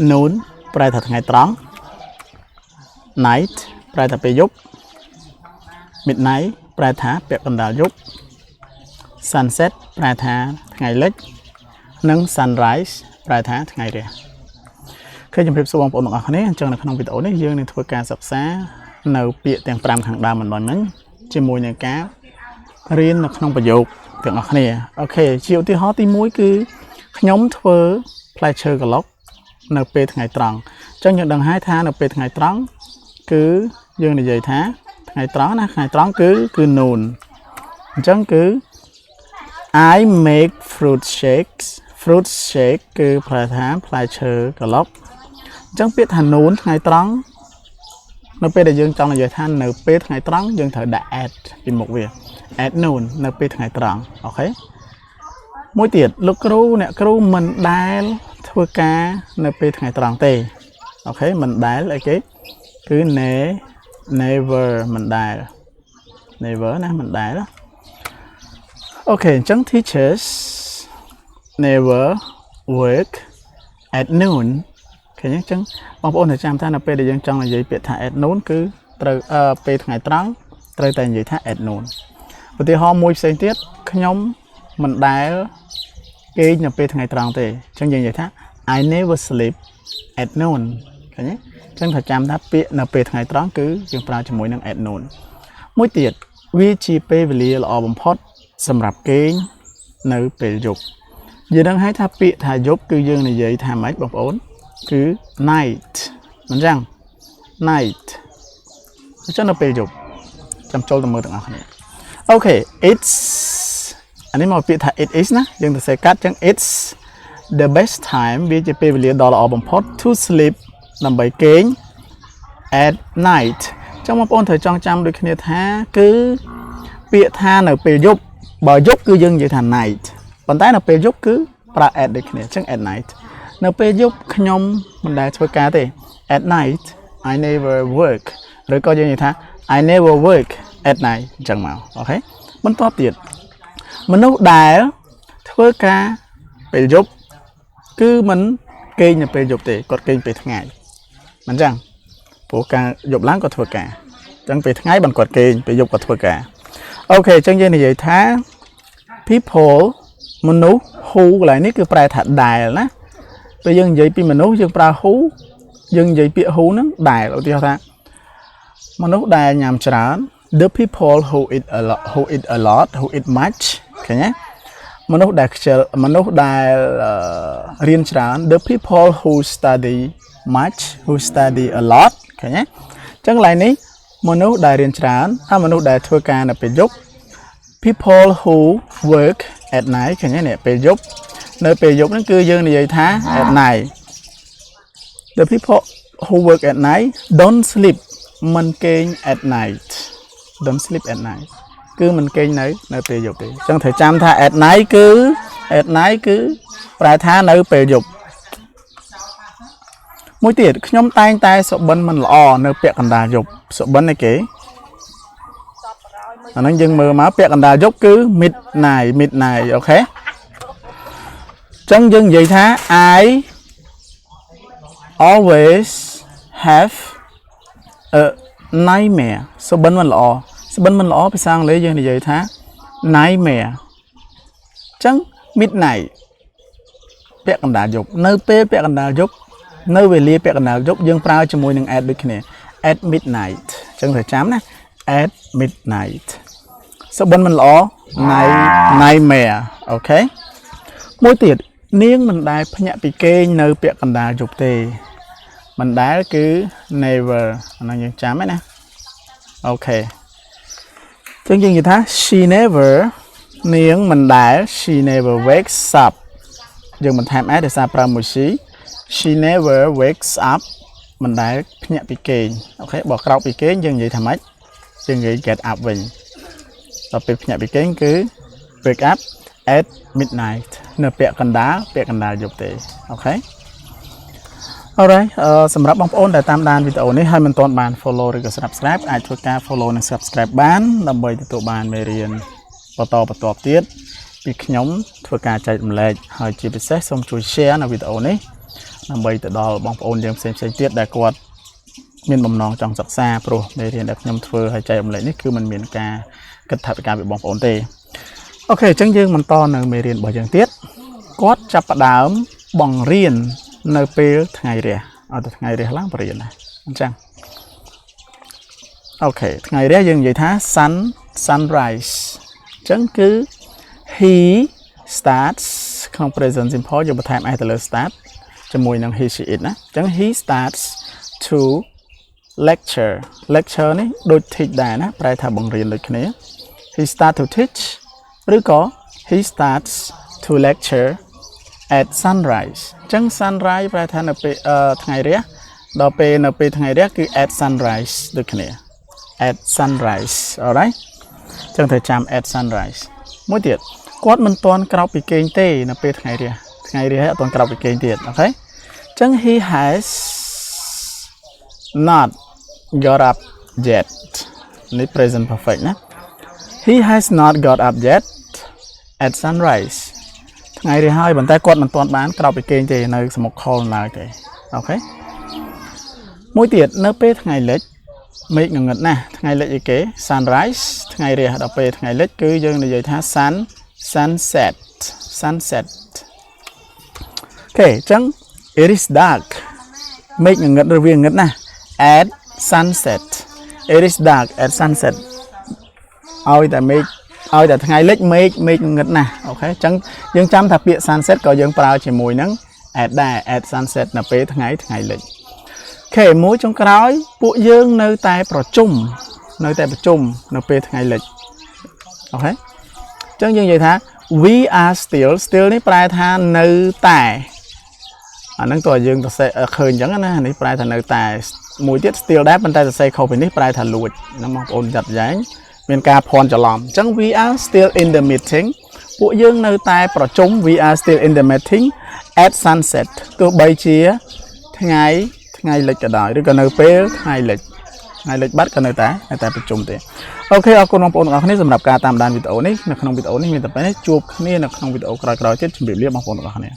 noon ប្រែថាថ្ងៃត្រង់ night ប្រែថាពេលយប់ midnight ប្រែថាពាក់កណ្ដាលយប់ sunset ប្រែថាថ្ងៃលិច និង sunrise ប្រែថាថ្ងៃរះឃើញជំរាបសួរបងប្អូនទាំងអស់គ្នាអញ្ចឹងនៅក្នុងវីដេអូនេះយើងនឹងធ្វើការសិក្សានៅពាក្យទាំង5ខាងដើមមិនដល់មិញជាមួយនឹងការរៀននៅក្នុងប្រយោគទាំងអស់គ្នាអូខេជាឧទាហរណ៍ទី1គឺខ្ញុំធ្វើផ្លែឈើក្លុកនៅពេលថ្ងៃត្រង់អញ្ចឹងយើងដឹងហើយថានៅពេលថ្ងៃត្រង់គឺយើងនិយាយថាថ្ងៃត្រង់ណាថ្ងៃត្រង់គឺ noon អញ្ចឹងគឺ I make fruit shake គឺប្រែថាផ្លែឈើក្លុកអញ្ចឹងពាក្យថា noon ថ្ងៃត្រង់នៅពេលដែលយើងចង់និយាយថានៅពេលថ្ងៃត្រង់យើងត្រូវដាក់ at ពីមុខវា at noon នៅពេលថ្ងៃត្រង់អូខេមួយទៀតលោកគ្រូអ្នកគ្រូមិនដែលធ្វើការនៅពេលថ្ងៃត្រង់ទេអូខេមិនដែលអីគេគឺ never មិនដែល never ណាមិនដែលអូខេអញ្ចឹង teachers never work at noon ឃើញអញ្ចឹងបងប្អូនចាំថានៅពេលដែលយើងចង់និយាយពាក្យថា at noon គឺត្រូវពេលថ្ងៃត្រង់ត្រូវតែនិយាយថា at noon ឧទាហរណ៍មួយផ្សេងទៀតខ្ញុំមិនដែលគេងនៅពេលថ្ងៃត្រង់ទេអញ្ចឹងយើងនិយាយថា I never sleep at noon ឃើញទេអញ្ចឹងថាចាំថាពាក្យនៅពេលថ្ងៃត្រង់គឺយើងប្រើជាមួយនឹង at noon មួយទៀតវាជាពេលវេលាល្អបំផុតសម្រាប់គេងនៅពេលយប់យើងដឹងហើយថាពាក្យថាយប់គឺយើងនិយាយថាម៉េចបងប្អូនគឺ night មិនចឹង night អញ្ចឹងនៅពេលយប់ចាំចូលទៅមើលទាំងអស់គ្នាអូខេ it's អានេះមកពាក្យថា it is ណាយើងទៅសេកាត់អញ្ចឹង it's the best time វាជាពេលវេលាដ៏ល្អបំផុត to sleep ដើម្បីគេង at night អញ្ចឹងបងប្អូនត្រូវចងចាំដូចគ្នាថាគឺពាក្យថានៅពេលយប់បើយប់គឺយើងនិយាយថា night ប៉ុន្តែនៅពេលយប់គឺប្រើ at ដូចគ្នាអញ្ចឹង at night នៅពេលយប់ខ្ញុំមិនដែលធ្វើការទេ at night I never work ឬក៏យើងនិយាយថា I never work at night អញ្ចឹងមកអូខេបន្តទៀតមនុស្សដែលធ្វើការពេលយប់គឺមិនគេងនៅពេលយប់ទេគាត់គេងពេលថ្ងៃមិនអញ្ចឹងព្រោះការយប់ឡើងគាត់ធ្វើការអញ្ចឹងពេលថ្ងៃបានគាត់គេងពេលយប់គាត់ធ្វើការអូខេអញ្ចឹងយើងនិយាយថា people មនុស្ស who កន្លែងនេះគឺប្រែថាដែលណាពេលយើងនិយាយពីមនុស្សយើងប្រើ who យើងនិយាយពាក្យ who ហ្នឹងដែលឧទាហរណ៍ថាមនុស្សដែលញ៉ាំច្រើន the people who eat a lot who eat much ឃើញទេមនុស្សដែលខ្ជិលមនុស្សដែលរៀនច្រើន the people who study much who study a lot ឃើញទេអញ្ចឹងកន្លែងនេះមនុស្សដែលរៀនច្រើនហើយមនុស្សដែលធ្វើការនៅពេលយប់ people who work at night ឃើញទេនេះពេលយប់នៅពេលយប់ហ្នឹងគឺយើងនិយាយថា at night the people who work at night don't sleep មិនគេង at night don't sleep at night គឺមិនគេងនៅពេលយប់ទេអញ្ចឹងត្រូវចាំថា at night គឺប្រែថានៅពេលយប់មួយទៀតខ្ញុំតែងតែសុបិនមិនល្អនៅពាក់កណ្ដាលយប់សុបិនឯគេអាហ្នឹងយើងមើលមកពាក់កណ្ដាលយប់គឺ midnight អូខេអញ្ចឹងយើងនិយាយថា I always have a nightmare សុបិនមិនល្អភាសាអង់គ្លេសយើងនិយាយថា nightmare អញ្ចឹង midnight ពាក់កណ្ដាលយប់នៅពេលពាក់កណ្ដាលយប់នៅវេលាពាក់កណ្ដាលយប់យើងប្រើជាមួយនឹង at ដូចគ្នា at midnight អញ្ចឹងត្រូវចាំណា at midnight សុបិនមិនល្អ nightmare អូខេមួយទៀតនាងមិនដែលភ្ញាក់ពីគេងនៅពាក់កណ្ដាលយប់ទេមិនដែលគឺ never អាហ្នឹងយើងចាំហ្នឹងណាអូខេអញ្ចឹងយើងនិយាយថា she never នាងមិនដែល she never wakes up យើងបន្ថែម s ដោយសារប្រើមួយ she never wakes up មិនដែលភ្ញាក់ពីគេងអូខេបើក្រោកពីគេងយើងនិយាយថាម៉េចយើងនិយាយ get up វិញដល់ពេលភ្ញាក់ពីគេងគឺ wake up at midnight នៅពាក់កណ្ដាលយប់ទេអូខេ Alright សម្រាប់បងប្អូនដែលតាមដានវីដេអូនេះហើយមិនទាន់បាន follow ឬក៏ subscribe អាចធ្វើការ follow និង subscribe បានដើម្បីទទួលបានមេរៀនបន្តទៀតពីខ្ញុំធ្វើការចែករំលែកហើយជាពិសេសសូមជួយ share នៅវីដេអូនេះ ដើម្បីទៅដល់បងប្អូនយើងផ្សេងៗទៀតដែលគាត់មានបំណងចង់សិក្សាព្រោះមេរៀនដែលខ្ញុំធ្វើឲ្យចែករំលែកនេះគឺมันមានការគិតថាវិការពីបងប្អូនទេអូខេអញ្ចឹងយើងបន្តនៅមេរៀនរបស់យើងទៀតគាត់ចាប់ផ្ដើមបង្រៀននៅពេលថ្ងៃរះឲ្យទៅថ្ងៃរះឡើងបរៀនណាអញ្ចឹងអូខេថ្ងៃរះយើងនិយាយថា sunrise អញ្ចឹងគឺ he starts ក្នុង present simple យើងបន្ថែម s ទៅលើ start ជាមួយនឹង he she it ណាអញ្ចឹង he starts to lecture នេះដូច teach ដែរណាប្រែថាបង្រៀនដូចគ្នា he start to teach ឬក៏ he starts to lecture at sunrise អញ្ចឹង sunrise ប្រែថានៅពេលថ្ងៃរះដល់ពេលនៅពេលថ្ងៃរះគឺ at sunrise ដូចគ្នា at sunrise alright អញ្ចឹងត្រូវចាំ at sunrise មួយទៀតគាត់មិនទាន់ក្រោកពីគេងទេនៅពេលថ្ងៃរះអត់ទាន់ក្រោកពីគេងទៀតអូខេអញ្ចឹង he has not got up yet នេះ present perfect ណា he has not got up yet at sunrise ថ្ងៃរះហើយប៉ុន្តែគាត់មិនទាន់បានក្រោកពីគេងទេនៅសមុខខលនៅទេអូខេមួយទៀតនៅពេលថ្ងៃលិចមេឃងងឹតណាស់ថ្ងៃលិចអីគេ sunrise ថ្ងៃរះដល់ពេលថ្ងៃលិចគឺយើងនិយាយថា sunset អូខេអញ្ចឹង it is dark មេឃងងឹតឬវាងងឹតណាស់ at sunset it is dark at sunset ឲ្យតែថ្ងៃលិចមេឃងងឹតណាស់អូខេអញ្ចឹងយើងចាំថាពាក្យ sunset ក៏យើងប្រើជាមួយនឹង at ដែរ at sunset នៅពេលថ្ងៃលិចអូខេមួយចុងក្រោយពួកយើងនៅតែប្រជុំនៅពេលថ្ងៃលិចអូខេអញ្ចឹងយើងនិយាយថា we are still នេះប្រែថានៅតែអាហ្នឹងតើយើងទៅឃើញអញ្ចឹងណានេះប្រែថានៅតែមួយទៀត still ដែរប៉ុន្តែសរសេរខុសពីនេះប្រែថាលួចណាបងប្អូនចាត់ចែងមានការភ័ន្តច្រឡំអញ្ចឹង we are still in the meeting ពួកយើងនៅតែប្រជុំ we are still in the meeting at sunset ទោះបីជាថ្ងៃលិចក៏ដោយឬក៏នៅពេលថ្ងៃលិចបាត់ក៏នៅតែប្រជុំទេអូខេអរគុណបងប្អូនទាំងអស់គ្នាសម្រាប់ការតាមដានវីដេអូនេះនៅក្នុងវីដេអូនេះមានតែប៉ុណ្ណេះជួបគ្នានៅក្នុងវីដេអូក្រោយៗទៀតជម្រាបលាបងប្អូនទាំងអស់គ្នា